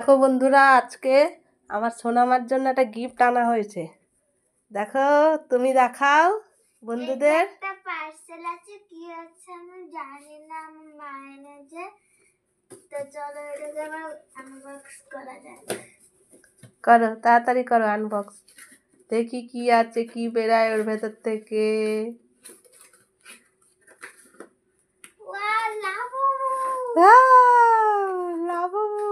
দেখো বন্ধুরা, আজকে আমার সোনামার জন্য একটা গিফট আনা হয়েছে। দেখো, তুমি দেখাও বন্ধুদের। একটা পার্সেল আছে, কি আছে আমি জানি না, আমার মা এনেছে। তো চলো এটাকে আনবক্স করা যাক। করো, তাড়াতাড়ি করো আনবক্স। দেখি কি আছে, কি বেরায় ওর ভেতর থেকে। ওয়াও, লাবু! লাবুবু।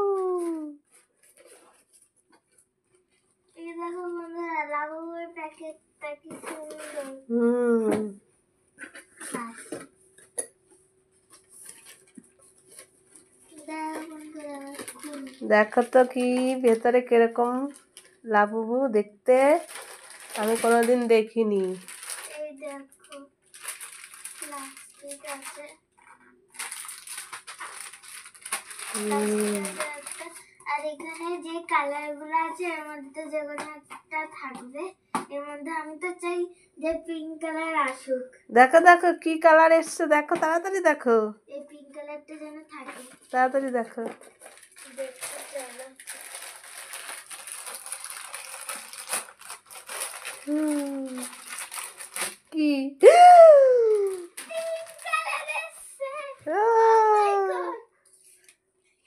এই দেখো বন্ধুরা, লাবুর প্যাকেটটা কি সুন্দর। দেখো তো কি ভেতরে কিরকম লাবুবু দেখতে, আমি কোনোদিন দেখিনি। এই দেখো, প্লাস্টিক আছে। আর এখানে যে কালার গুলো আছে এর মধ্যে যে কোনো একটা থাকবে। এর মধ্যে আমি তো চাই যে পিঙ্ক কালার আসুক। দেখো দেখো কি কালার এসছে, দেখো তাড়াতাড়ি দেখো। এই পিঙ্ক কালারটা যেন থাকে। তাড়াতাড়ি দেখো। দেখতে চলো। কি পিঙ্ক কালার এসছে।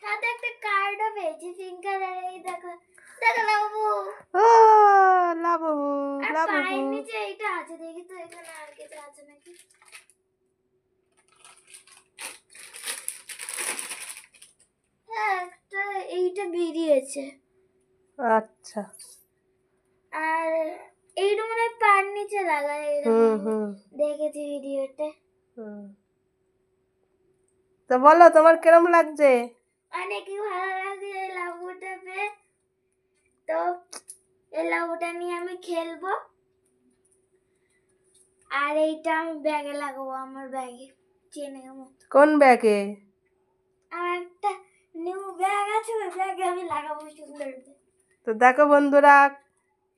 সাথে একটা কার্ডও পেয়েছি পিঙ্ক কালার। এই দেখো, দেখো লাবু। লাবুবু আর লাবুবু। পায়ের নিচে এইটা আছে, দেখি তো এখানে আর কিছু আছে নাকি। হ্যাঁ, একটা এইটা বেরিয়েছে। আচ্ছা। আর এইটা মনে হয় পায়ের নিচে লাগায় এরকম। দেখেছি ভিডিওতে। তো বলো তোমার কিরম লাগছে? অনেকই ভালো লাগে এই লাবুটা পেয়ে। তো এই লাবুটা নিয়ে আমি খেলবো। আর এইটা আমি ব্যাগে লাগাবো, আমার ব্যাগে চেনের মতো। কোন ব্যাগে? আমার একটা নিউ ব্যাগ আছে, ওই ব্যাগে আমি লাগাবো সুন্দর। তো দেখো বন্ধুরা,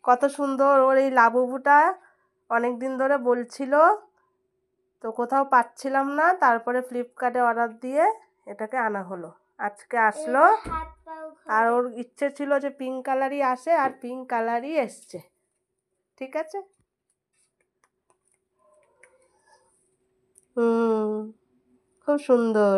কত সুন্দর ওর এই লাবুবুটা। অনেক দিন ধরে বলছিল, তো কোথাও পাচ্ছিলাম না, তারপরে ফ্লিপকার্টে অর্ডার দিয়ে এটাকে আনা হলো। আজকে আসলো। আর ওর ইচ্ছে ছিল যে পিঙ্ক কালারই আসে, আর পিঙ্ক কালারই এসছে। ঠিক আছে। খুব সুন্দর।